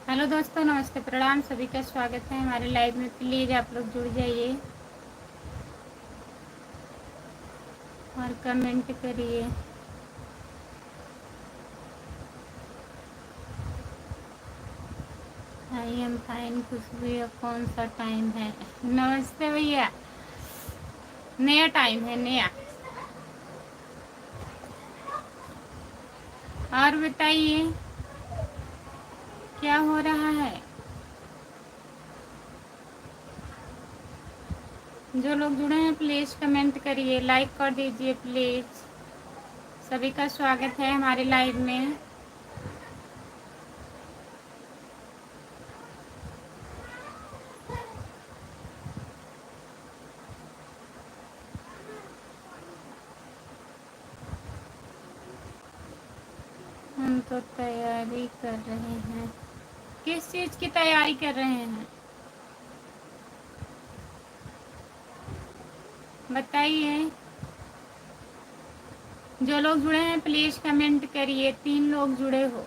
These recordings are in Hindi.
हेलो दोस्तों, नमस्ते, प्रणाम। सभी का स्वागत है हमारे लाइव में। प्लीज़ आप लोग जुड़ जाइए और कमेंट करिए। I am fine. खुशबू, ये कौन सा टाइम है? नमस्ते भैया। नया टाइम है, नया। और बताइए क्या हो रहा है। जो लोग जुड़े हैं प्लीज़ कमेंट करिए, लाइक कर दीजिए प्लीज़। सभी का स्वागत है हमारे लाइव में। हम तो तैयारी कर रहे हैं। किस चीज़ की तैयारी कर रहे हैं बताइए। जो लोग जुड़े हैं प्लीज़ कमेंट करिए। 3 लोग जुड़े हो,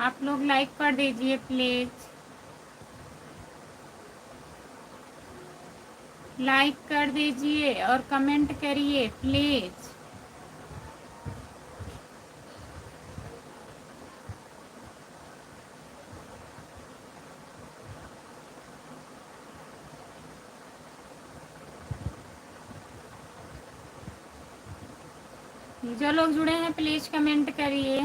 आप लोग लाइक कर दीजिए प्लीज़। लाइक कर दीजिए और कमेंट करिए प्लीज़। जो लोग जुड़े हैं प्लीज़ कमेंट करिए।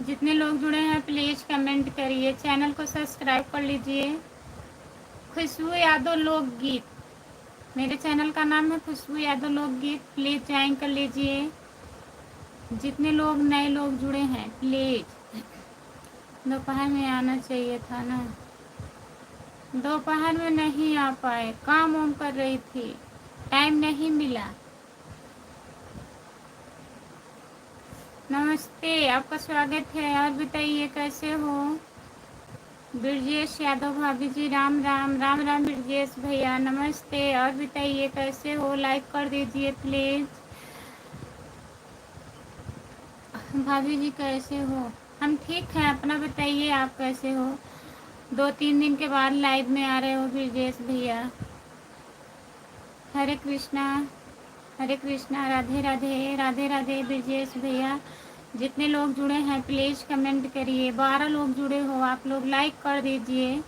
जितने लोग जुड़े हैं प्लीज़ कमेंट करिए। चैनल को सब्सक्राइब कर लीजिए। खुशबू यादव लोकगीत, मेरे चैनल का नाम है खुशबू यादव लोकगीत। प्लीज़ ज्वाइन कर लीजिए। जितने लोग नए लोग जुड़े हैं प्लीज़। दोपहर में आना चाहिए था ना, दोपहर में नहीं आ पाए, काम वाम कर रही थी, टाइम नहीं मिला। नमस्ते, आपका स्वागत है। और बताइए कैसे हो? ब्रजेश यादव भाभी जी, राम राम। राम राम ब्रजेश भैया, नमस्ते। और बताइए कैसे हो? लाइक कर दीजिए प्लीज़। भाभी जी कैसे हो? हम ठीक हैं, अपना बताइए आप कैसे हो? 2-3 दिन के बाद लाइव में आ रहे हो ब्रजेश भैया। हरे कृष्णा, हरे कृष्णा, राधे राधे, राधे राधे ब्रजेश भैया। जितने लोग जुड़े हैं प्लीज़ कमेंट करिए। 12 लोग जुड़े हो, आप लोग लाइक कर दीजिए।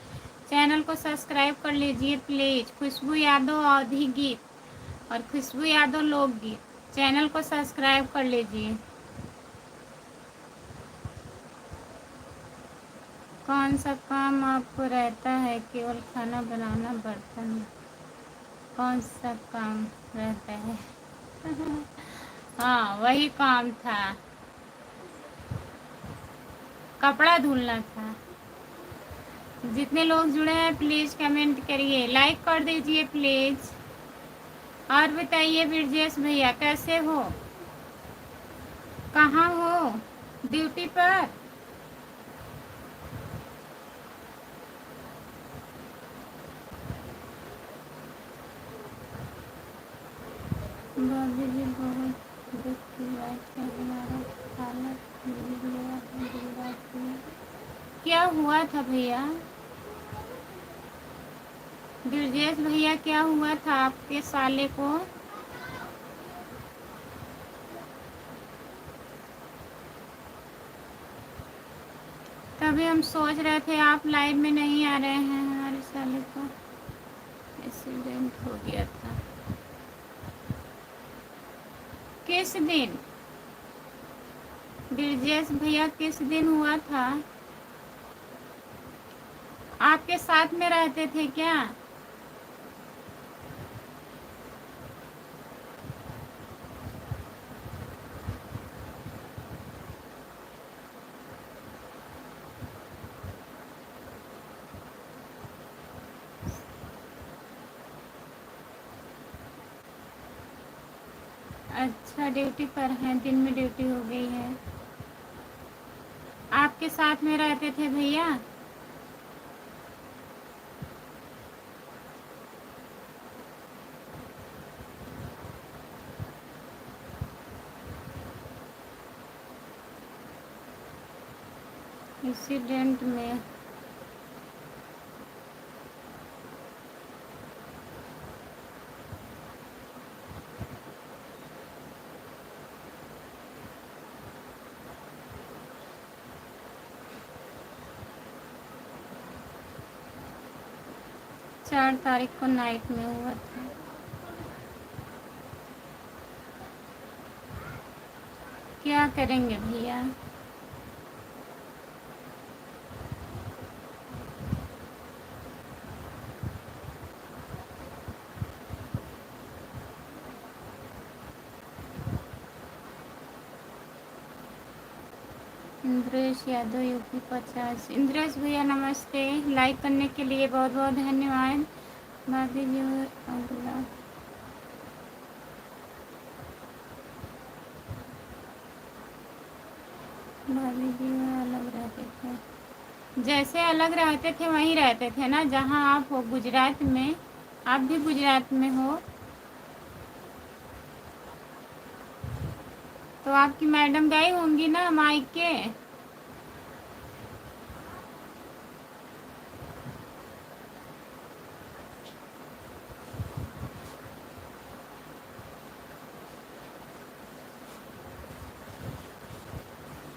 चैनल को सब्सक्राइब कर लीजिए प्लीज़। खुशबू यादव अवधी गीत और खुशबू यादव लोकगीत, चैनल को सब्सक्राइब कर लीजिए। कौन सा काम आपको रहता है? केवल खाना बनाना, बर्तन? कौन सा काम रहता है? हाँ, वही काम था, कपड़ा धुलना था। जितने लोग जुड़े हैं प्लीज़ कमेंट करिए, लाइक कर दीजिए प्लीज़। और बताइए ब्रजेश भैया कैसे हो? कहाँ हो? ड्यूटी पर? भाभी जी बहुत दुख की बात है, हमारा हालत बिगड़ गया है, गुजरात में। क्या हुआ था भैया? ब्रजेश भैया क्या हुआ था आपके साले को? तभी हम सोच रहे थे आप लाइव में नहीं आ रहे हैं। हमारे साले को एक्सीडेंट हो गया था। किस दिन ब्रजेश भैया, किस दिन हुआ था? आपके साथ में रहते थे क्या? अच्छा, ड्यूटी पर हैं, दिन में ड्यूटी हो गई है। आपके साथ में रहते थे भैया? एक्सीडेंट में। चार तारीख को नाइट में हुआ था। क्या करेंगे भैया। इंद्रेश यादव यूपी 50। इंद्रेश भैया नमस्ते, लाइक करने के लिए बहुत बहुत धन्यवाद। भाभी जी अगला भाभी जी अलग रहते थे, जैसे अलग रहते थे वहीं रहते थे ना जहाँ आप हो, गुजरात में। आप भी गुजरात में हो तो आपकी मैडम गई होंगी ना मायके।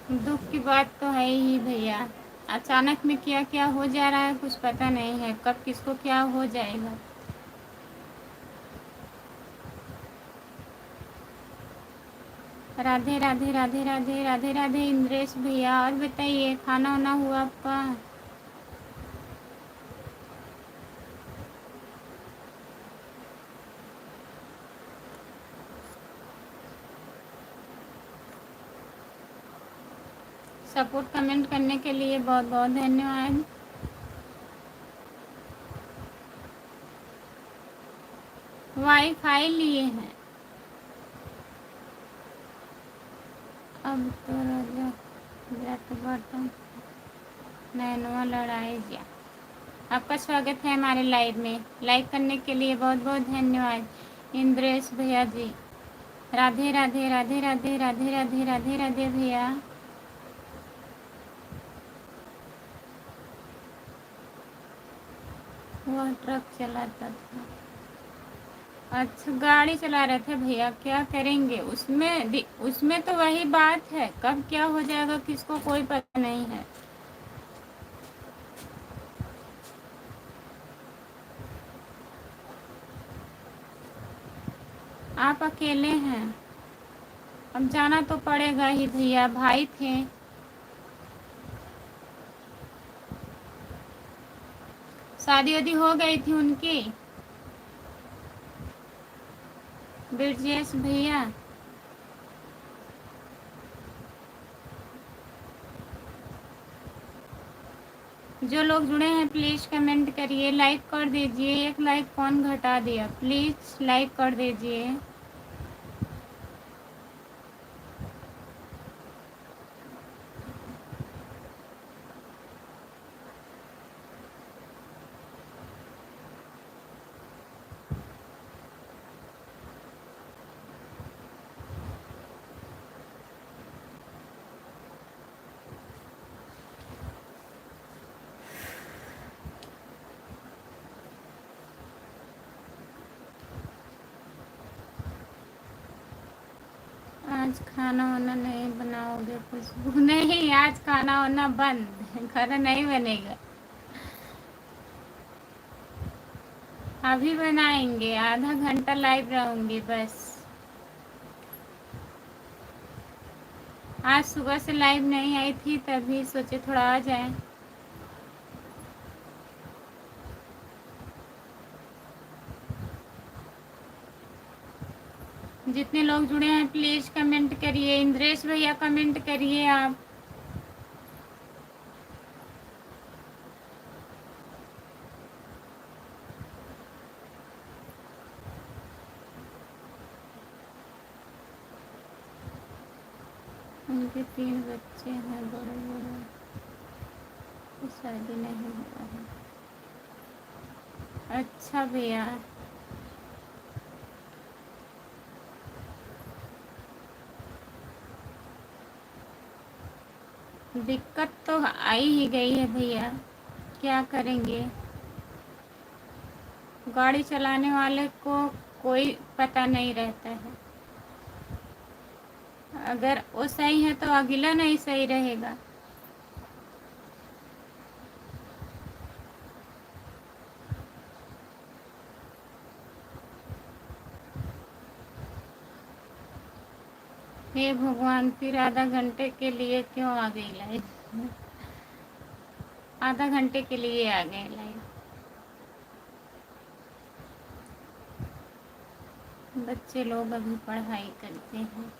दुख की बात तो है ही भैया, अचानक में क्या क्या हो जा रहा है कुछ पता नहीं है, कब किसको क्या हो जाएगा। राधे राधे राधे राधे राधे राधे इंद्रेश भैया। और बताइए खाना वाना हुआ आपका। सपोर्ट कमेंट करने के लिए बहुत बहुत धन्यवाद। वाईफाई लिए हैं। अब तो राजा जाट बटन नैनवा लड़ाई जा। आपका स्वागत है हमारे लाइव में, लाइक करने के लिए बहुत बहुत धन्यवाद इंद्रेश भैया जी। राधे राधे राधे राधे राधे राधे राधे राधे भैया। वह ट्रक चलाता था। अच्छा गाड़ी चला रहे थे भैया, क्या करेंगे उसमें उसमें तो वही बात है, कब क्या हो जाएगा किसको कोई पता नहीं है। आप अकेले हैं, अब जाना तो पड़ेगा ही भैया, भाई थे। शादी वादी हो गई थी उनकी। ब्रजेश भैया जो लोग जुड़े हैं प्लीज़ कमेंट करिए, लाइक कर दीजिए। एक लाइक कौन घटा दिया, प्लीज़ लाइक कर दीजिए। आज खाना वाना नहीं बनाओगे खुशबू? नहीं, आज खाना वाना बंद, खाना नहीं बनेगा। अभी बनाएंगे, आधा घंटा लाइव रहूंगी बस। आज सुबह से लाइव नहीं आई थी तभी सोचे थोड़ा आ जाए। जितने लोग जुड़े हैं प्लीज़ कमेंट करिए। इंद्रेश भैया कमेंट करिए आप। उनके 3 बच्चे हैं बड़े बड़े, शादी नहीं हुआ है। अच्छा भैया दिक्कत तो आई ही गई है भैया, क्या करेंगे। गाड़ी चलाने वाले को कोई पता नहीं रहता है। अगर वो सही है तो अगला नहीं सही रहेगा। हे भगवान, फिर आधा घंटे के लिए क्यों आ गई लाइव? आधा घंटे के लिए आ गए लाइव। बच्चे लोग अभी पढ़ाई करते हैं।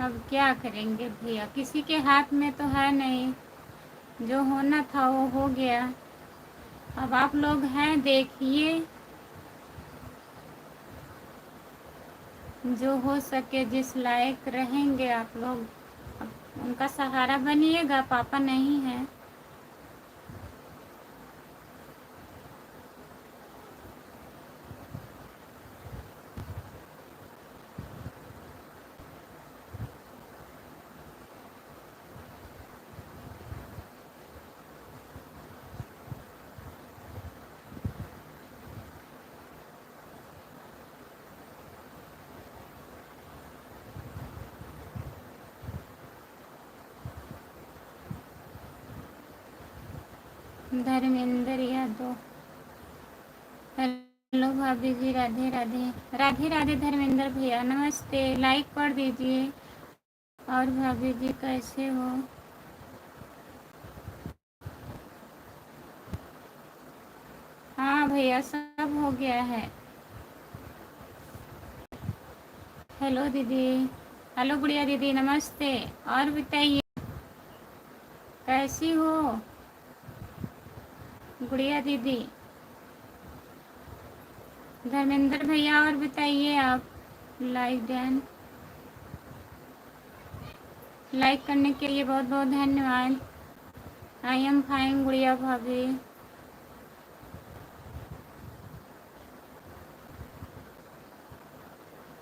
अब क्या करेंगे भैया, किसी के हाथ में तो है नहीं। जो होना था वो हो गया। अब आप लोग हैं, देखिए जो हो सके, जिस लायक रहेंगे आप लोग, अब उनका सहारा बनिएगा। पापा नहीं है। धर्मेंद्र यादव, हेलो भाभी जी, राधे राधे। राधे राधे धर्मेंद्र भैया, नमस्ते। लाइक कर दीजिए। और भाभी जी कैसे हो? हाँ भैया, सब हो गया है। हेलो दीदी। हेलो गुड़िया दीदी, नमस्ते। और बताइए कैसी हो गुड़िया दीदी? धर्मेंद्र भैया, और बताइए आप। लाइक डन, लाइक करने के लिए बहुत बहुत धन्यवाद। आई एम फाइन गुड़िया भाभी।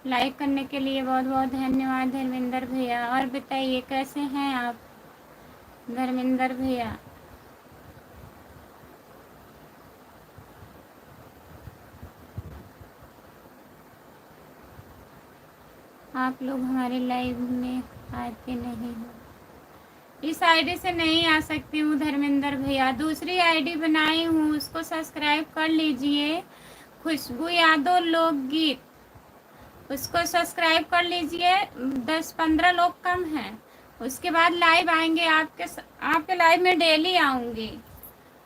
लाइक करने के लिए बहुत बहुत धन्यवाद धर्मेंद्र भैया। और बताइए कैसे हैं आप धर्मेंद्र भैया? आप लोग हमारे लाइव में आते नहीं हो। इस आईडी से नहीं आ सकती हूँ धर्मेंद्र भैया, दूसरी आईडी बनाई हूँ, उसको सब्सक्राइब कर लीजिए। खुशबू यादव लोकगीत, उसको सब्सक्राइब कर लीजिए। 10-15 लोग कम हैं। उसके बाद लाइव आएंगे, आपके लाइव में डेली आऊँगी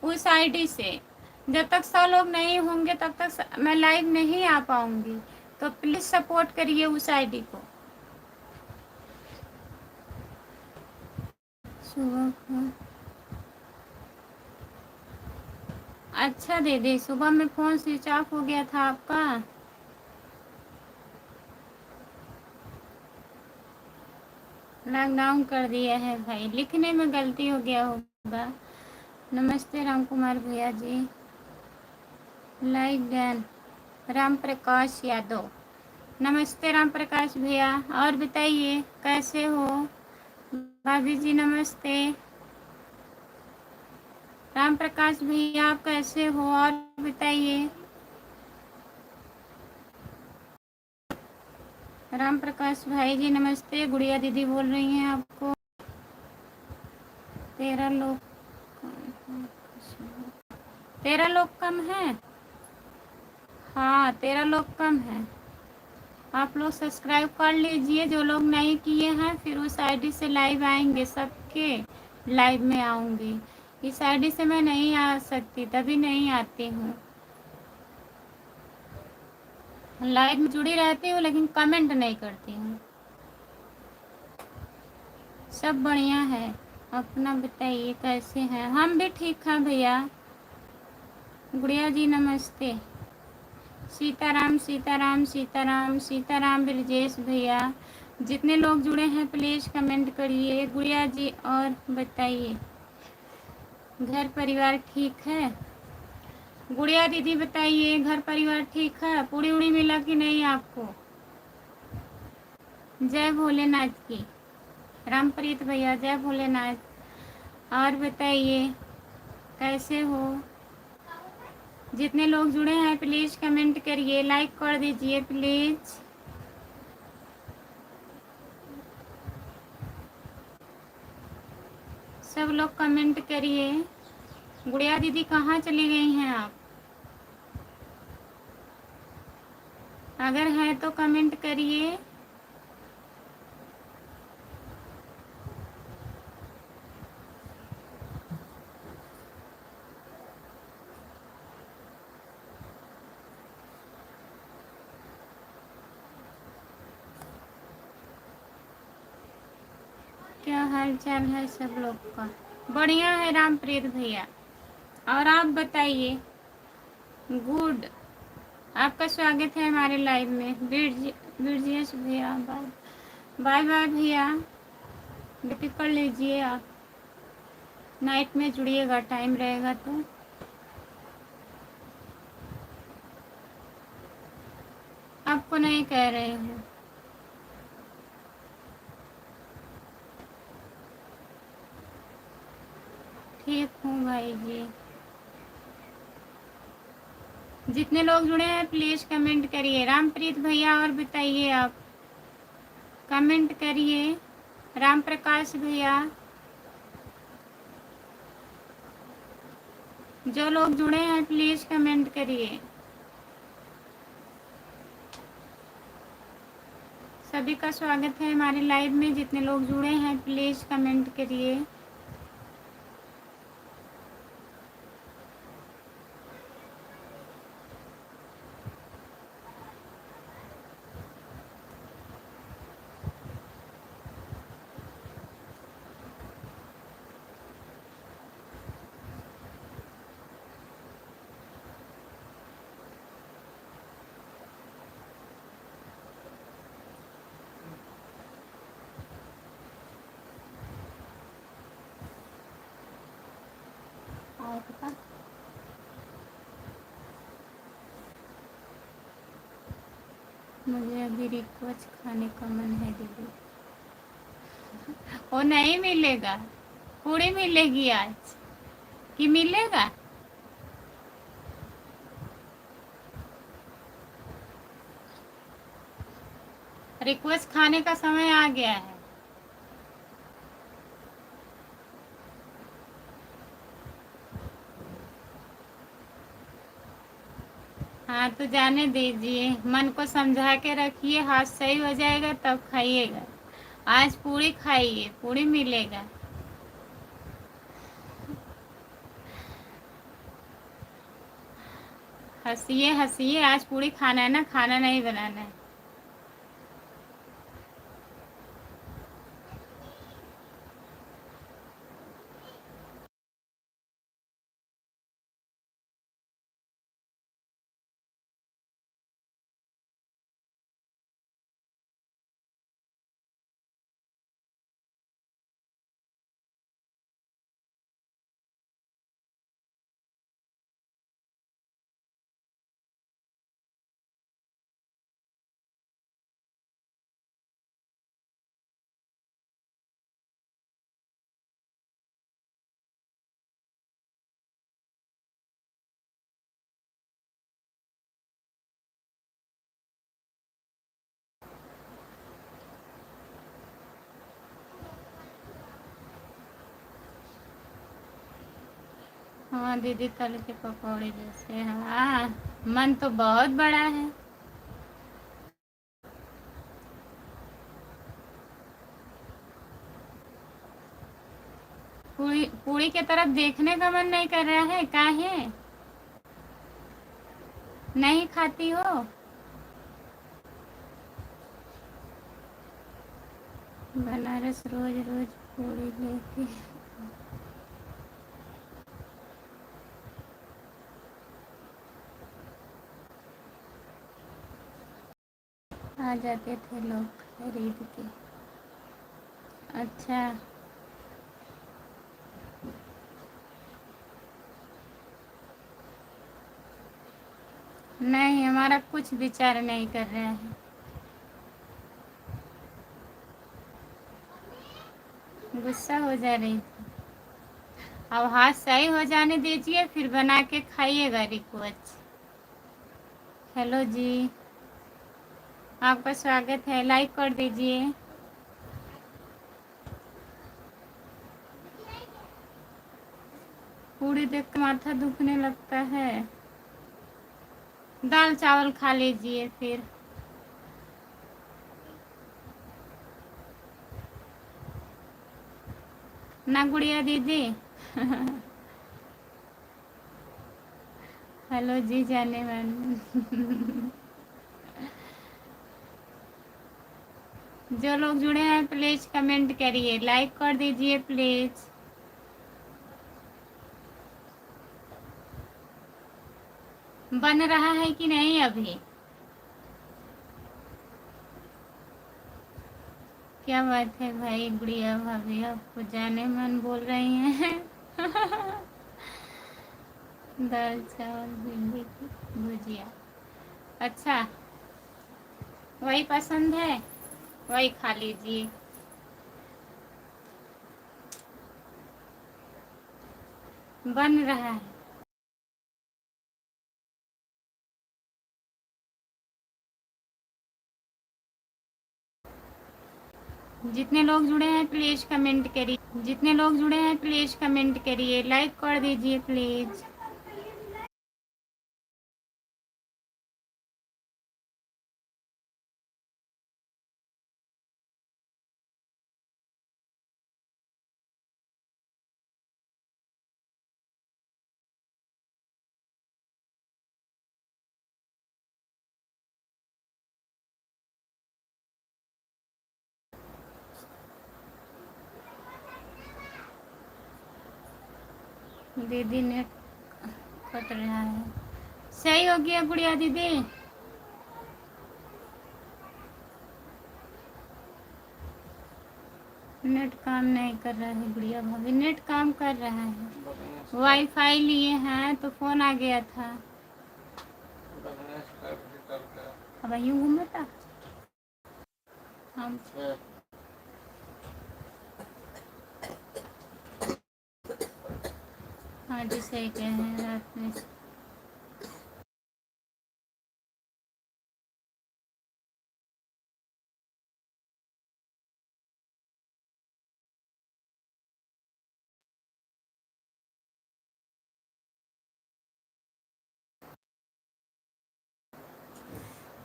उस आईडी से। जब तक 100 लोग नहीं होंगे तब तक मैं लाइव नहीं आ पाऊँगी। तो प्लीज़ सपोर्ट करिए उस आईडी को। सुबह को अच्छा दीदी, सुबह में फ़ोन स्विच ऑफ हो गया था आपका? लॉकडाउन कर दिया है भाई, लिखने में गलती हो गया होगा। नमस्ते राम कुमार भैया जी। Like done. राम प्रकाश यादव, नमस्ते राम प्रकाश भैया। और बताइए कैसे हो भाभी जी? नमस्ते राम प्रकाश भैया, आप कैसे हो? और बताइए। राम प्रकाश भाई जी नमस्ते। गुड़िया दीदी बोल रही हैं आपको। 13 लोग, 13 लोग कम हैं। हाँ, 13 लोग कम हैं। आप लोग सब्सक्राइब कर लीजिए जो लोग नहीं किए हैं, फिर उस आईडी से लाइव आएंगे, सबके लाइव में आऊँगी। इस आईडी से मैं नहीं आ सकती, तभी नहीं आती हूँ। लाइव में जुड़ी रहती हूँ लेकिन कमेंट नहीं करती हूँ। सब बढ़िया है, अपना बताइए कैसे हैं? हम भी ठीक हैं भैया। गुड़िया जी नमस्ते। सीताराम सीताराम सीताराम सीताराम ब्रजेश भैया, जितने लोग जुड़े हैं प्लीज़ कमेंट करिए। गुड़िया जी और बताइए। घर परिवार ठीक है? गुड़िया दीदी बताइए, घर परिवार ठीक है? पूड़ी उड़ी मिला कि नहीं आपको? जय भोलेनाथ की। रामप्रीत भैया जय भोलेनाथ। और बताइए कैसे हो? जितने लोग जुड़े हैं प्लीज़ कमेंट करिए, लाइक कर दीजिए प्लीज़। सब लोग कमेंट करिए। गुड़िया दीदी कहाँ चली गई हैं आप? अगर है तो कमेंट करिए। क्या हाल चाल है सब लोग का? बढ़िया है रामप्रीत भैया। और आप बताइए। गुड। आपका स्वागत है हमारे लाइव में। बीरजीएस भैया बाय बाय बाय भैया। ड्यूटी कर लीजिए आप, नाइट में जुड़िएगा टाइम रहेगा तो। आपको नहीं कह रहे हूँ। ठीक हूँ भाई जी। जितने लोग जुड़े हैं प्लीज़ कमेंट करिए। रामप्रीत भैया और बताइए आप, कमेंट करिए। राम प्रकाश भैया, जो लोग जुड़े हैं प्लीज़ कमेंट करिए। सभी का स्वागत है हमारे लाइव में। जितने लोग जुड़े हैं प्लीज़ कमेंट करिए। और बता, मुझे अभी रिक्वेस्ट खाने का मन है दीदी। वो नहीं मिलेगा। पूरी मिलेगी आज कि मिलेगा? रिक्वेस्ट खाने का समय आ गया है। हाँ तो जाने दीजिए, मन को समझा के रखिए, हाथ सही हो जाएगा तब खाइएगा। आज पूरी खाइए, पूरी मिलेगा। हंसिए हंसिए, आज पूरी खाना है ना, खाना नहीं बनाना है। हाँ दीदी, तल के पकौड़े जैसे। हाँ, मन तो बहुत बड़ा है। पूरी पूरी की तरफ देखने का मन नहीं कर रहा है, काहे? नहीं खाती हो? बनारस रोज रोज पूरी लेके आ जाते थे लोग खरीद के। अच्छा। नहीं, हमारा कुछ विचार नहीं कर रहा है। गुस्सा हो जा रही थी। अब हाथ सही हो जाने दीजिए, फिर बना के खाइएगा रिक्वेस्ट। हेलो जी, आपका स्वागत है, लाइक कर दीजिए। पूरी देख के माथा दुखने लगता है। दाल चावल खा लीजिए फिर। ना गुड़िया दीदी। हेलो जी जाने मन। जो लोग जुड़े हैं प्लीज कमेंट करिए, लाइक कर दीजिए प्लीज। बन रहा है कि नहीं अभी? क्या बात है भाई, गुड़िया भाभी आपको जाने मन बोल रही हैं। दाल चावल भिंडी की भुजिया, अच्छा वही पसंद है, वही खा लीजिए। बन रहा है। जितने लोग जुड़े हैं प्लीज कमेंट करिए, जितने लोग जुड़े हैं प्लीज कमेंट करिए, लाइक कर दीजिए प्लीज। दीदी नेट कट रहा है। सही हो गया गुड़िया दीदी। नेट काम नहीं कर रहा है गुड़िया भाभी, नेट काम कर रहा है। वाईफाई लिए हैं तो फोन आ गया था। अब यूं घूमता हम। हाँ जी सही कह रहे हैं, रात में।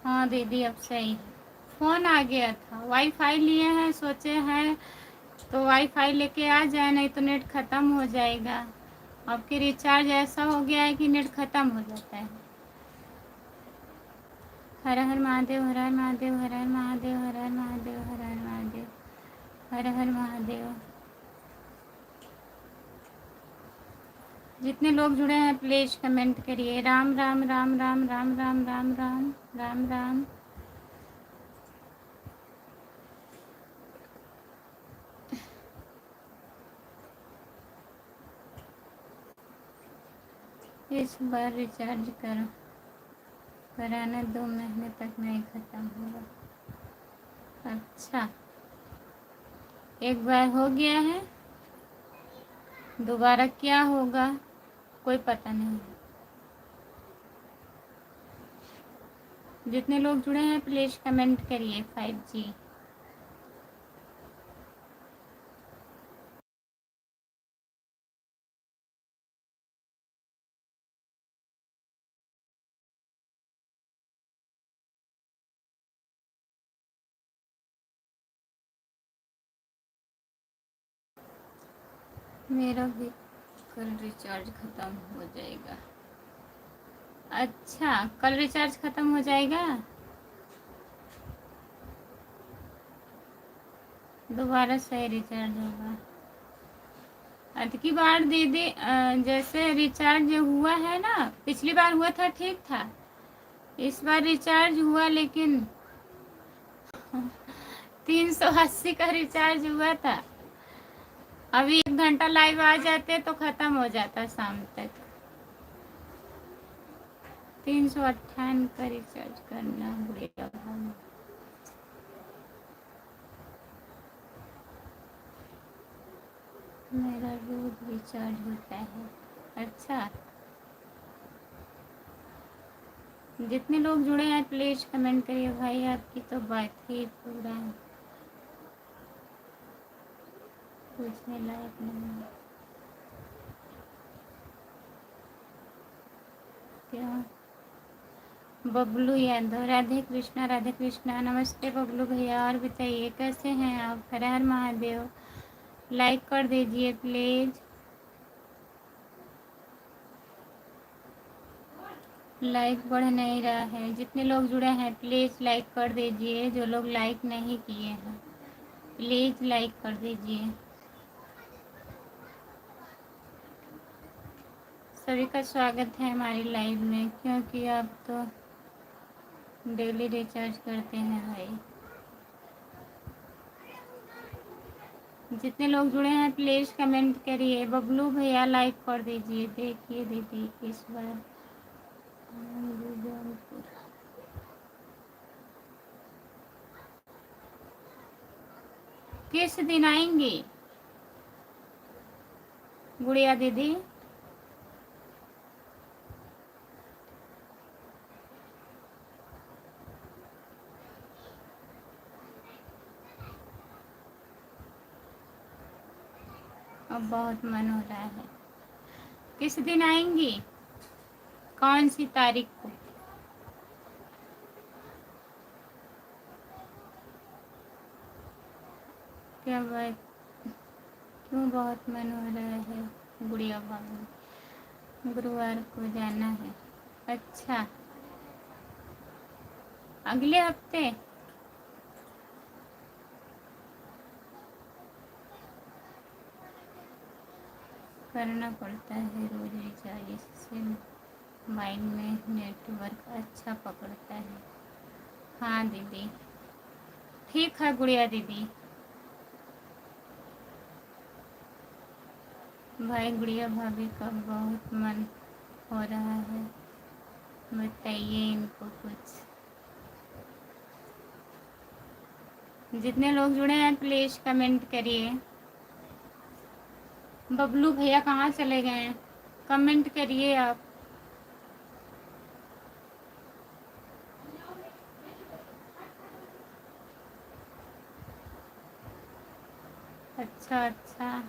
हाँ दीदी अब सही है। फ़ोन आ गया था, वाईफाई लिए हैं, सोचे हैं तो वाईफाई लेके आ जाए, नहीं तो नेट ख़त्म हो जाएगा। अब की रिचार्ज ऐसा हो गया है कि नेट ख़त्म हो जाता है। हर हर महादेव, हर हर महादेव, हर हर महादेव, हर हर महादेव, हर हर महादेव, हर हर महादेव। जितने लोग जुड़े हैं प्लीज कमेंट करिए। राम राम राम राम राम राम राम राम राम राम। इस बार रिचार्ज करो, कराना 2 महीने तक नहीं ख़त्म होगा। अच्छा, एक बार हो गया है, दोबारा क्या होगा कोई पता नहीं। जितने लोग जुड़े हैं प्लीज कमेंट करिए। 5G। मेरा भी कल रिचार्ज ख़त्म हो जाएगा। अच्छा, कल रिचार्ज ख़त्म हो जाएगा, दोबारा सही रिचार्ज होगा। की बार दीदी जैसे रिचार्ज हुआ है ना, पिछली बार हुआ था ठीक था, इस बार रिचार्ज हुआ लेकिन 380 का रिचार्ज हुआ था। अभी 1 घंटा लाइव आ जाते तो ख़त्म हो जाता शाम तक। 358 का रिचार्ज करना बुढ़िया भाभी। मेरा रोज रिचार्ज होता है। अच्छा, जितने लोग जुड़े हैं प्लीज कमेंट करिए भाई, आपकी तो बात ही पूरा पूछने लायक नहीं है। क्या बबलू यादव, राधे कृष्णा, नमस्ते बबलू भैया। और बताइए कैसे हैं आप? हर हर महादेव। लाइक कर दीजिए प्लीज, लाइक बढ़ नहीं रहा है। जितने लोग जुड़े हैं प्लीज लाइक कर दीजिए, जो लोग लाइक नहीं किए हैं प्लीज लाइक कर दीजिए। सभी का स्वागत है हमारी लाइव में, क्योंकि आप तो डेली रिचार्ज करते हैं भाई। जितने लोग जुड़े हैं प्लीज कमेंट करिए। बबलू भैया लाइक कर दीजिए। देखिए दीदी इस बार किस दिन आएंगी गुड़िया दीदी? अब बहुत मन हो रहा है। किस दिन आएंगी? कौन सी तारीख को? क्या बात, क्यों बहुत मन हो रहा है गुड़िया भाभी? गुरुवार को जाना है। अच्छा, अगले हफ्ते? करना पड़ता है रोज रिचार्ज, इससे माइंड में नेटवर्क अच्छा पकड़ता है। हाँ दीदी, ठीक है गुड़िया दीदी। भाई गुड़िया भाभी का बहुत मन हो रहा है, बताइए इनको कुछ। जितने लोग जुड़े हैं प्लीज कमेंट करिए। बबलू भैया कहाँ चले गए हैं? कमेंट करिए आप। अच्छा अच्छा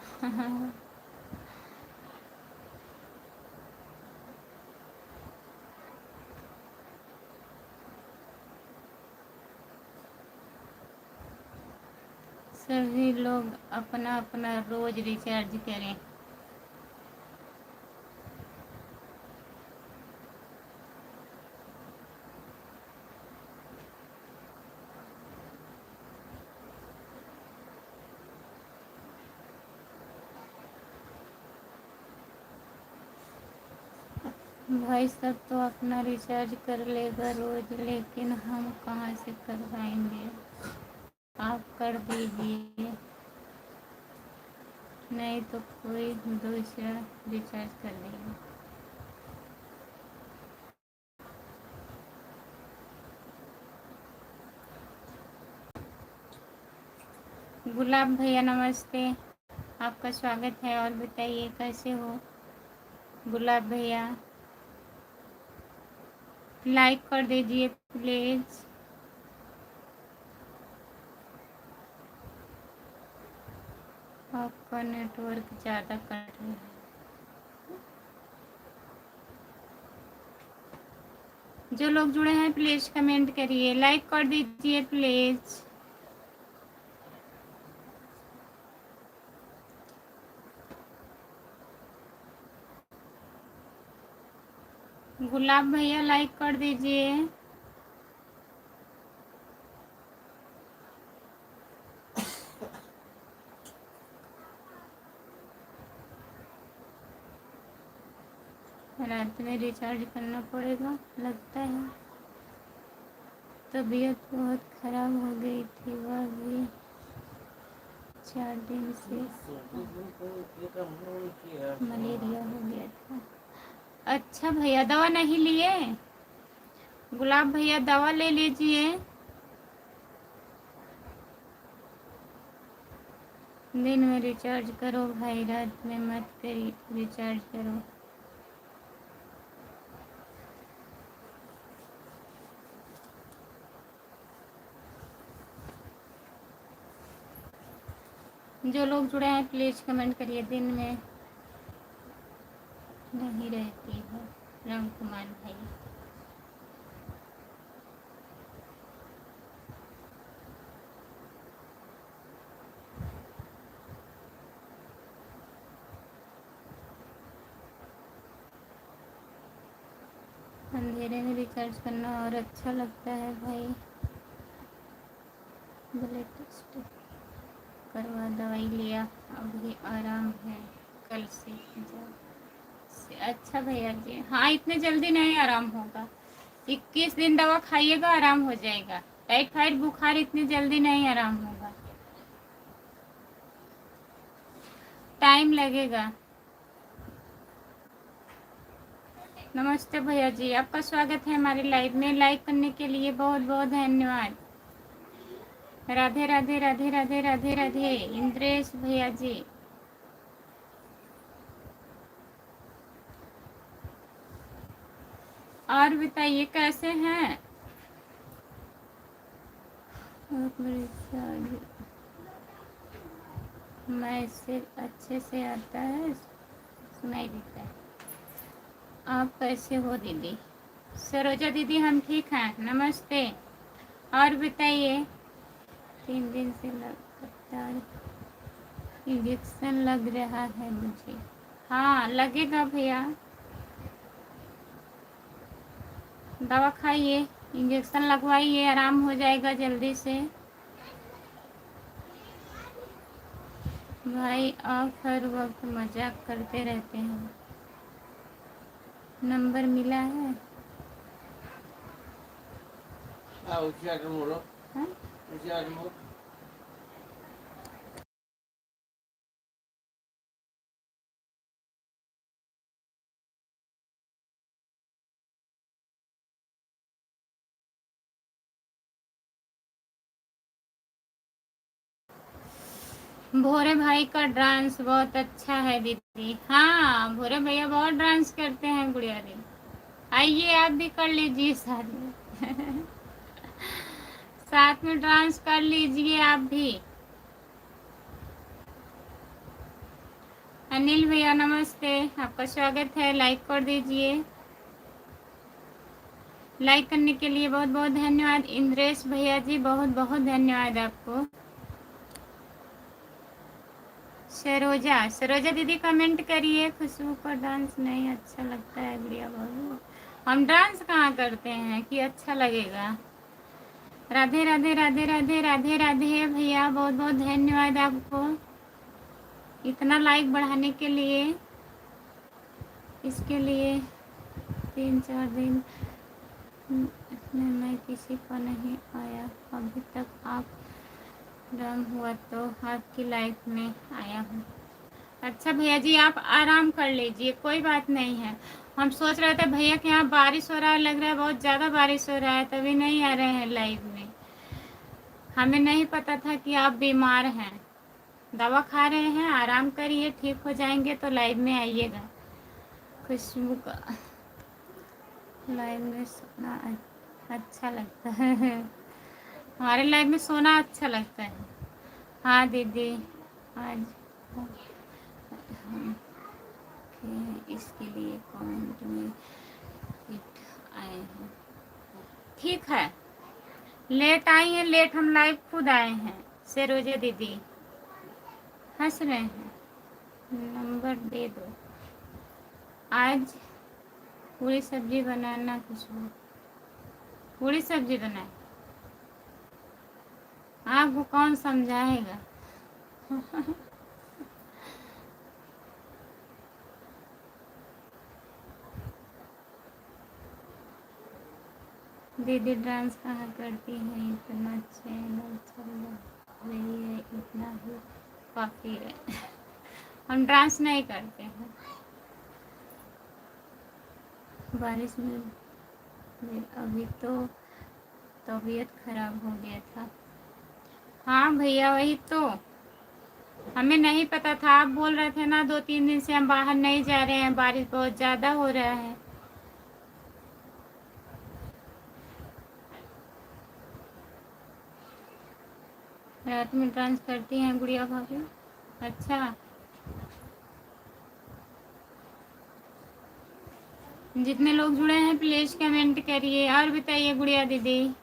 सभी लोग अपना अपना रोज रिचार्ज करें। भाई सब तो अपना रिचार्ज कर लेगा रोज, लेकिन हम कहाँ से कर पाएंगे? आप कर दीजिए, नहीं तो कोई दूसरा रिचार्ज कर देगा। गुलाब भैया नमस्ते, आपका स्वागत है। और बताइए कैसे हो गुलाब भैया? लाइक कर दीजिए प्लीज। आपका नेटवर्क ज़्यादा कट रहा है। जो लोग जुड़े हैं प्लीज कमेंट करिए, लाइक कर दीजिए प्लीज। गुलाब भैया लाइक कर दीजिए। रात में रिचार्ज करना पड़ेगा लगता है। तबीयत बहुत खराब हो गई थी वह भी 4 दिन से, मलेरिया हो गया था। अच्छा भैया दवा नहीं लिए? गुलाब भैया दवा ले लीजिए। दिन में रिचार्ज करो भाई, रात में मत करी रिचार्ज करो। जो लोग जुड़े हैं प्लीज कमेंट करिए। दिन में नहीं रहती है राम कुमार भाई। अंधेरे में रिचार्ज करना और अच्छा लगता है भाई। ब्लड टेस्ट करवा, दवाई लिया, अभी आराम है, कल से अच्छा भैया जी। हाँ, इतने जल्दी नहीं आराम होगा, 21 दिन दवा खाइएगा आराम हो जाएगा। टाइफाइड बुखार इतनी जल्दी नहीं आराम होगा, टाइम लगेगा। नमस्ते भैया जी, आपका स्वागत है हमारी लाइव में। लाइक करने के लिए बहुत बहुत धन्यवाद। राधे राधे राधे राधे राधे राधे इंद्रेश भैया जी। और बताइए कैसे हैं? मैसेज अच्छे से आता है, सुनाई देता है। आप कैसे हो दीदी? सरोजा दीदी हम ठीक हैं, नमस्ते। और बताइए, 3 दिन से लगातार इंजेक्शन लग रहा है मुझे। हाँ लगेगा भैया, दवा खाइए, इंजेक्शन लगवाइए, आराम हो जाएगा जल्दी से। भाई आप हर वक्त मजाक करते रहते हैं। नंबर मिला है? हाँ? भोरे भाई का डांस बहुत अच्छा है दीदी। हाँ भोरे भैया बहुत डांस करते हैं गुड़िया दी। आइए आप भी कर लीजिए साथ में साथ में डांस कर लीजिए आप भी। अनिल भैया नमस्ते, आपका स्वागत है। लाइक कर दीजिए। लाइक करने के लिए बहुत बहुत धन्यवाद। इंद्रेश भैया जी बहुत बहुत धन्यवाद आपको। सरोजा दीदी कमेंट करिए। खुशबू का डांस नहीं अच्छा लगता है गुड़िया बाबू। हम डांस कहाँ करते हैं कि अच्छा लगेगा। राधे राधे राधे राधे राधे राधे भैया, बहुत बहुत धन्यवाद आपको इतना लाइक बढ़ाने के लिए। इसके लिए 3-4 दिन में मैं किसी को नहीं आया अभी तक। आप आराम हुआ तो आपकी लाइफ में आया हूँ। अच्छा भैया जी आप आराम कर लीजिए, कोई बात नहीं है। हम सोच रहे थे भैया के यहाँ बारिश हो रहा है, लग रहा है बहुत ज़्यादा बारिश हो रहा है, तभी नहीं आ रहे हैं लाइव में। हमें नहीं पता था कि आप बीमार हैं। दवा खा रहे हैं, आराम करिए, ठीक हो जाएंगे तो लाइव में आइएगा। खुशबू का लाइव में सोना अच्छा लगता है हमारे लाइव में सोना अच्छा लगता है। हाँ दीदी आज हम इसके लिए कमेंट में हिट आए हैं। ठीक है, लेट आई हैं, लेट हम लाइव खुद आए हैं। सरोजा दीदी हंस रहे हैं। नंबर दे दो। आज पूरी सब्जी बनाना। खुशबू पूरी सब्जी बनाए, आपको कौन समझाएगा दीदी डांस कहाँ करती हैं, इतना चैनल चल रही है, इतना ही काफ़ी है हम डांस नहीं करते हैं। बारिश में अभी तो तबीयत खराब हो गया था। हाँ भैया वही तो, हमें नहीं पता था। आप बोल रहे थे ना 2-3 दिन से हम बाहर नहीं जा रहे हैं, बारिश बहुत ज़्यादा हो रहा है। रात में डांस करती हैं गुड़िया भाभी? अच्छा, जितने लोग जुड़े हैं प्लीज़ कमेंट करिए और बताइए गुड़िया दीदी।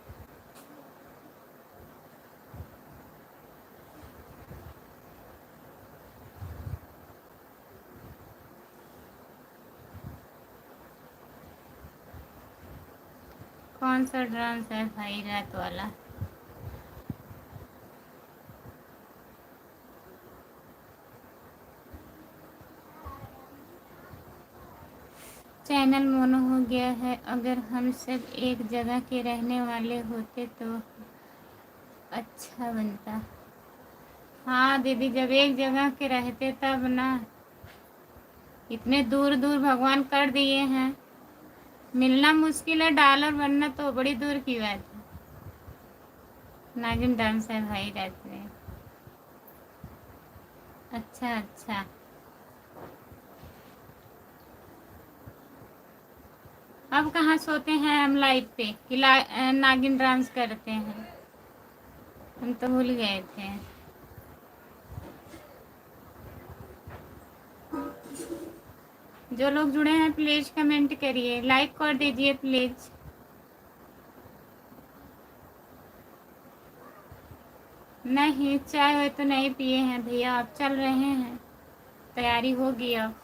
कौन सा डांस है भाई रात वाला? चैनल मोनो हो गया है। अगर हम सब एक जगह के रहने वाले होते तो अच्छा बनता। हाँ दीदी, जब एक जगह के रहते तब ना। इतने दूर दूर भगवान कर दिए हैं, मिलना मुश्किल है, डॉलर बनना तो बड़ी दूर की बात है। नागिन डांस है भाई रात में? अच्छा अच्छा। अब कहाँ सोते हैं हम लाइव पे कि नागिन डांस करते हैं? हम तो भूल गए थे। जो लोग जुड़े हैं प्लीज कमेंट करिए, लाइक कर दीजिए प्लीज। नहीं, चाय वाय तो नहीं पिए हैं भैया, आप चल रहे हैं, तैयारी होगी अब।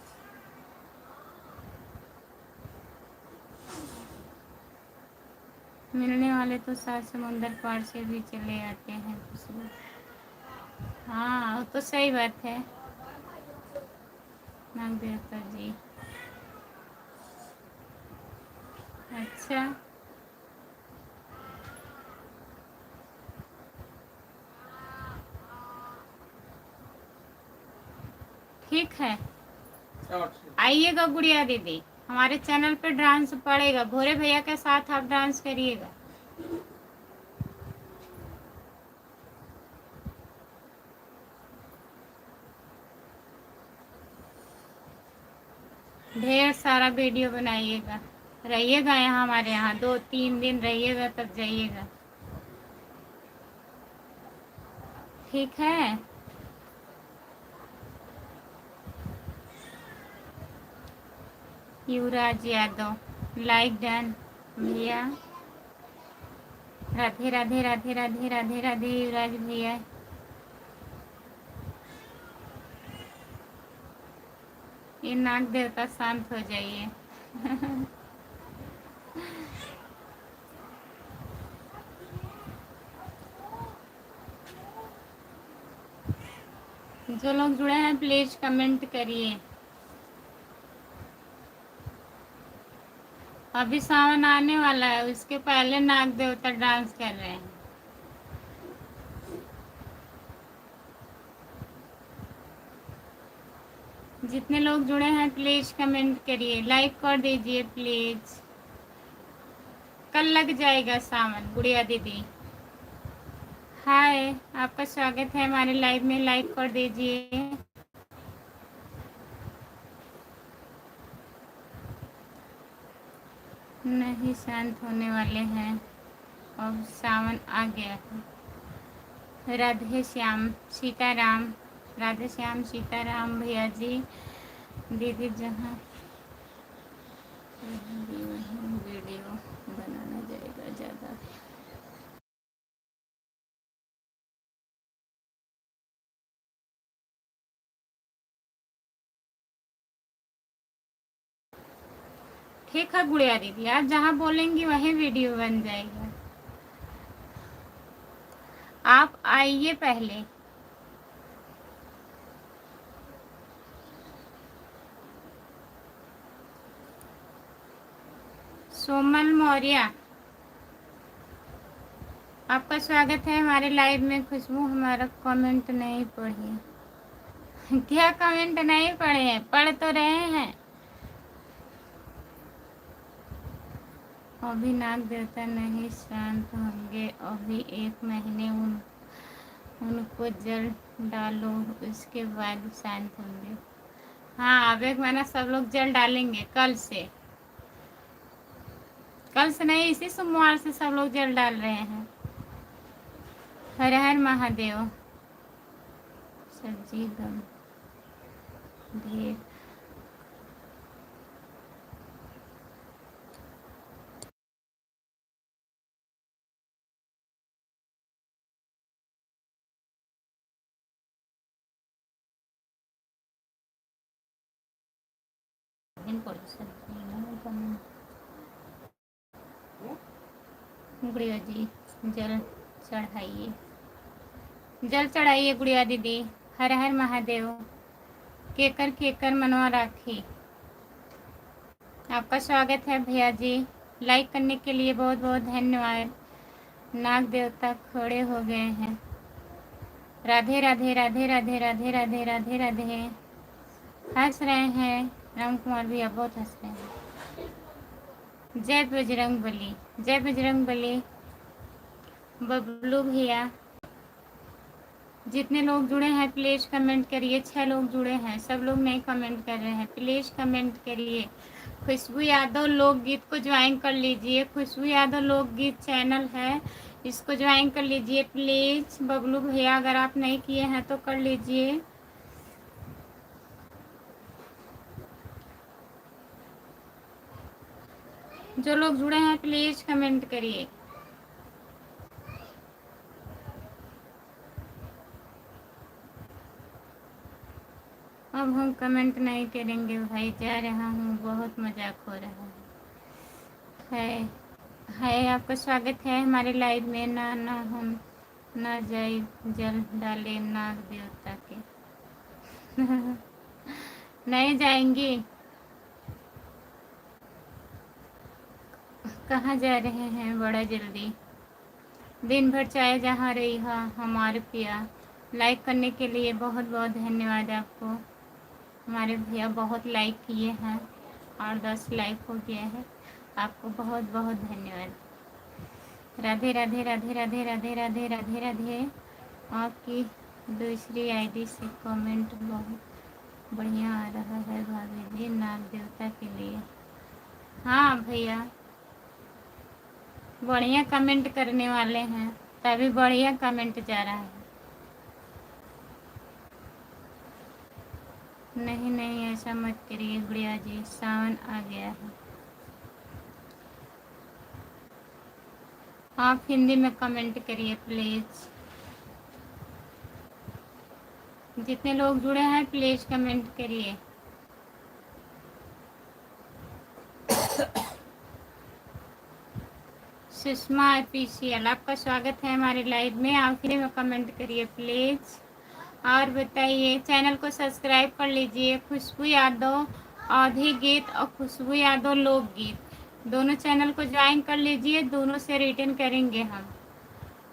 मिलने वाले तो सात समुंदर पार से भी चले आते हैं कुछ लोग। हाँ वो तो सही बात है। नाग देवता जी? अच्छा, ठीक है, आइएगा गुड़िया दीदी, हमारे चैनल पे डांस पड़ेगा, भोरे भैया के साथ आप डांस करिएगा। ढेर सारा वीडियो बनाइएगा, रहिएगा यहाँ हमारे यहाँ 2-3 दिन रहिएगा तब जाइएगा, ठीक है? युवराज यादव, लाइक डन भैया। राधे राधे राधे राधे राधे राधे युवराज भैया। ये नाग देवता शांत हो जाइए। जो लोग जुड़े हैं प्लीज कमेंट करिए। अभी सावन आने वाला है, उसके पहले नाग देवता डांस कर रहे हैं। जितने लोग जुड़े हैं प्लीज कमेंट करिए, लाइक कर दीजिए प्लीज। कल लग जाएगा सावन गुड़िया दीदी। हाय, आपका स्वागत है हमारे लाइव में, लाइक कर दीजिए। नहीं, शांत होने वाले हैं, अब सावन आ गया है। राधे श्याम सीताराम, राधे श्याम सीताराम भैया जी। दीदी जहाँ वहीं वीडियो बनाना जाएगा ज़्यादा। ठीक है गुड़िया दीदी, आप जहाँ बोलेंगी वहीं वीडियो बन जाएगा। आप आइए पहले। सोमल मौर्य, आपका स्वागत है हमारे लाइव में। खुशबू, हमारा कमेंट नहीं पढ़ी। क्या कमेंट नहीं पढ़े हैं? पढ़ तो रहे हैं। अभी नाग देवता नहीं शांत होंगे, अभी 1 महीने उनको जल डालो, उसके बाद शांत होंगे। हाँ, अब 1 महीना सब लोग जल डालेंगे कल से। कल से नहीं, इसी सोमवार से सब लोग जल डाल रहे हैं। हर हर महादेव। सब्जी गंभीर। गुड़िया जी जल चढ़ाइए, जल चढ़ाइए गुड़िया दीदी। हर हर महादेव। केकर केकर मनवा राखी। आपका स्वागत है भैया जी। लाइक करने के लिए बहुत बहुत धन्यवाद। नाग देवता खड़े हो गए हैं। राधे राधे राधे राधे राधे राधे राधे राधे। हंस रहे हैं राम कुमार भैया, बहुत हंस रहे हैं। जय बजरंग बली, जय बजरंग बली। बबलू भैया, जितने लोग जुड़े हैं प्लीज कमेंट करिए। 6 लोग जुड़े हैं, सब लोग नहीं कमेंट कर रहे हैं, प्लीज कमेंट करिए। खुशबू यादव लोकगीत को ज्वाइन कर लीजिए। खुशबू यादव लोकगीत चैनल है, इसको ज्वाइन कर लीजिए प्लीज। बबलू भैया अगर आप नहीं किए हैं तो कर लीजिए। जो लोग जुड़े हैं प्लीज कमेंट करिए। अब हम कमेंट नहीं करेंगे भाई, जा रहा हूँ, बहुत मजाक हो रहा है। आपका स्वागत है हमारे लाइव में। ना ना हम ना जाए जल डाले नाग देवता के। नहीं जाएंगी। कहाँ जा रहे हैं बड़ा जल्दी। दिन भर चाय जहाँ रही है हमारे पिया। लाइक करने के लिए बहुत बहुत धन्यवाद आपको। हमारे भैया बहुत लाइक किए हैं और 10 लाइक हो गया है। आपको बहुत बहुत धन्यवाद। राधे राधे राधे राधे राधे राधे राधे राधे। आपकी दूसरी आईडी से कमेंट बहुत बढ़िया आ रहा है भाभी जी, नाग देवता के लिए। हाँ भैया, बढ़िया कमेंट करने वाले हैं तभी बढ़िया कमेंट जा रहा है। नहीं नहीं ऐसा मत करिए गुड़िया जी, सावन आ गया है। आप हिंदी में कमेंट करिए प्लीज। जितने लोग जुड़े हैं प्लीज कमेंट करिए। सुषमा ऑफिशियल, आपका स्वागत है हमारे लाइव में। आखिरी में कमेंट करिए प्लीज और बताइए। चैनल को सब्सक्राइब कर लीजिए। खुशबू यादव आधी गीत और खुशबू यादव लोकगीत दोनों चैनल को ज्वाइन कर लीजिए। दोनों से रिटर्न करेंगे हम,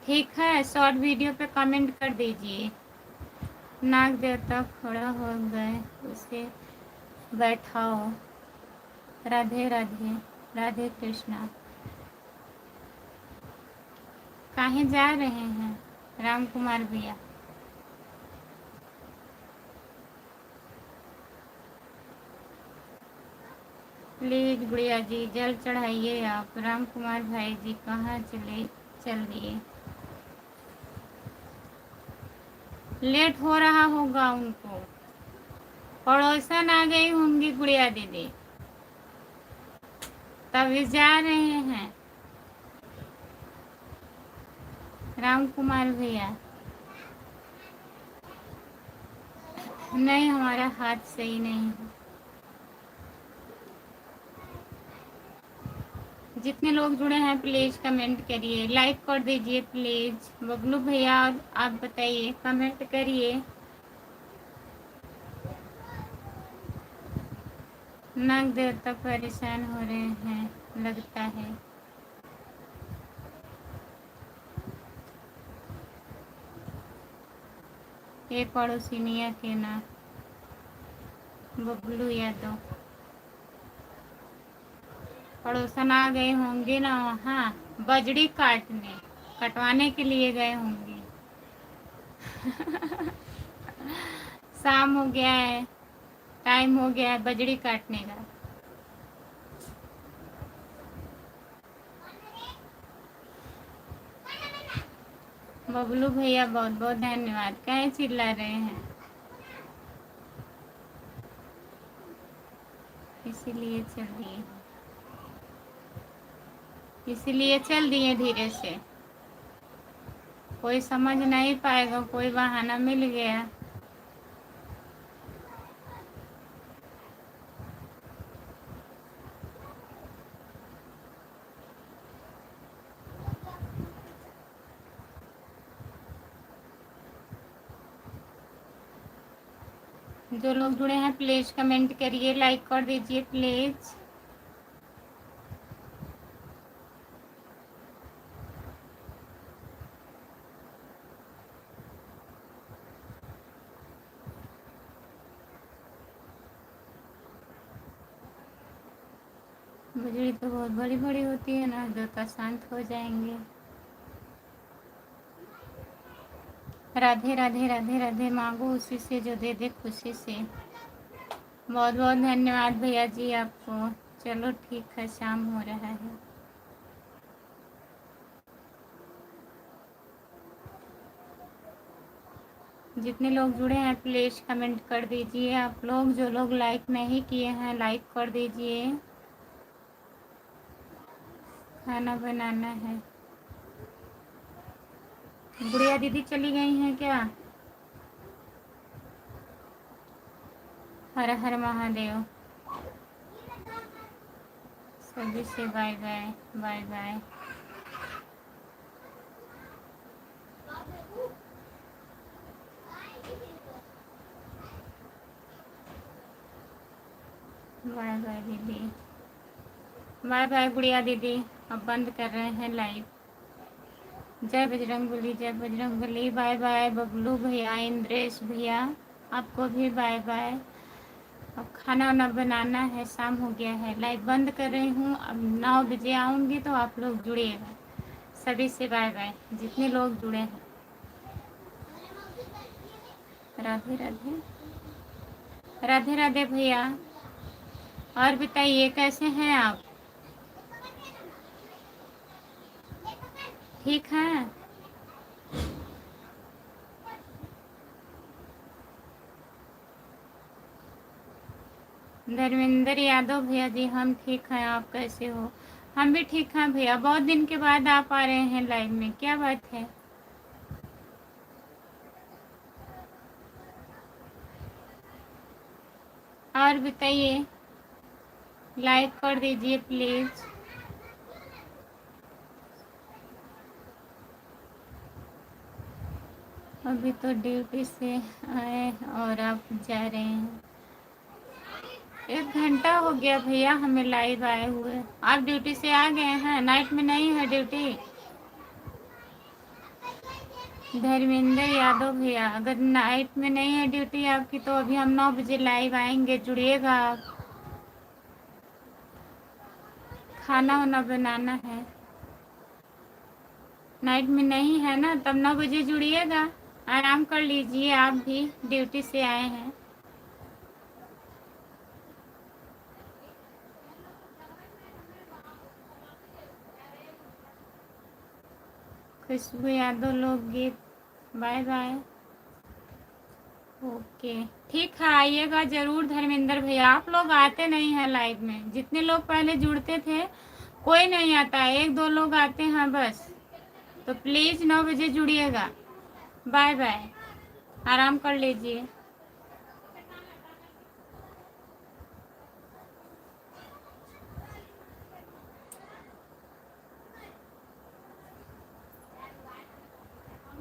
ठीक है। शॉर्ट वीडियो पे कमेंट कर दीजिए। नाग देवता खड़ा हो गए, उसे बैठाओ। राधे राधे राधे कृष्णा। कहीं जा रहे हैं राम कुमार भैया। प्लीज गुड़िया जी जल चढ़ाइए आप। राम कुमार भाई जी कहाँ चल दिए। लेट हो रहा होगा उनको, पड़ोसन आ गई होंगी गुड़िया दीदी, तभी जा रहे हैं राम कुमार भैया। नहीं, हमारा हाथ सही नहीं है। जितने लोग जुड़े हैं प्लीज कमेंट करिए, लाइक कर दीजिए प्लीज। बबलू भैया और आप बताइए, कमेंट करिए। नाग देवता परेशान हो रहे हैं लगता है। ये पड़ोसिनिया के ना बबलू यादव। पड़ोसन आ गए होंगे ना वहाँ बजड़ी काटने, कटवाने के लिए गए होंगे। शाम हो गया है, टाइम हो गया है बजड़ी काटने का। बबलू भैया बहुत बहुत धन्यवाद। कहे चिल्ला रहे हैं? इसीलिए चल दिए, इसीलिए चल दिए धीरे से। कोई समझ नहीं पाएगा, कोई बहाना मिल गया। जो लोग जुड़े हैं प्लीज कमेंट करिए, लाइक कर दीजिए प्लीज। बजड़ी तो बहुत बड़ी बड़ी होती है ना, जो तो शांत हो जाएंगे। राधे राधे राधे राधे, मांगो उसी से जो दे दे खुशी से। बहुत बहुत धन्यवाद भैया जी आपको। चलो ठीक है, शाम हो रहा है। जितने लोग जुड़े हैं प्लीज कमेंट कर दीजिए। आप लोग जो लोग लाइक नहीं किए हैं लाइक कर दीजिए। खाना बनाना है। गुड़िया दीदी चली गई हैं क्या? हर हर महादेव। सभी से bye bye bye bye. Bye bye दीदी, बाय बाय गुड़िया दीदी। अब बंद कर रहे हैं लाइव। जय बजरंगबली, जय बजरंगबली। बाय बाय बबलू भैया, इंद्रेश भैया, आपको भी बाय बाय। अब खाना वाना बनाना है, शाम हो गया है। लाइव बंद कर रही हूँ, अब 9 बजे आऊँगी तो आप लोग जुड़िएगा। सभी से बाय बाय, जितने लोग जुड़े हैं। राधे राधे राधे राधे भैया। और बताइए कैसे हैं आप? ठीक हैं? धर्मेंद्र यादव भैया जी, हम ठीक हैं, आप कैसे हो? हम भी ठीक हैं भैया। बहुत दिन के बाद आप आ रहे हैं लाइव में, क्या बात है? और बताइए, लाइक कर दीजिए प्लीज। अभी तो ड्यूटी से आए और आप जा रहे हैं। 1 घंटा हो गया भैया हमें लाइव आए हुए। आप ड्यूटी से आ गए हैं? नाइट में नहीं है ड्यूटी? धर्मेंद्र यादव भैया, अगर नाइट में नहीं है ड्यूटी आपकी तो अभी हम 9 बजे लाइव आएंगे, जुड़िएगा आप। खाना वाना बनाना है। नाइट में नहीं है ना, तब 9 बजे जुड़िएगा। आराम कर लीजिए, आप भी ड्यूटी से आए हैं। खुशबू यादव लोकगीत, बाय बाय। ओके ठीक है, आइएगा ज़रूर धर्मेंद्र भैया। आप लोग आते नहीं हैं लाइव में, जितने लोग पहले जुड़ते थे कोई नहीं आता है, 1-2 लोग आते हैं बस। तो प्लीज़ 9 बजे जुड़िएगा। बाय बाय, आराम कर लीजिए।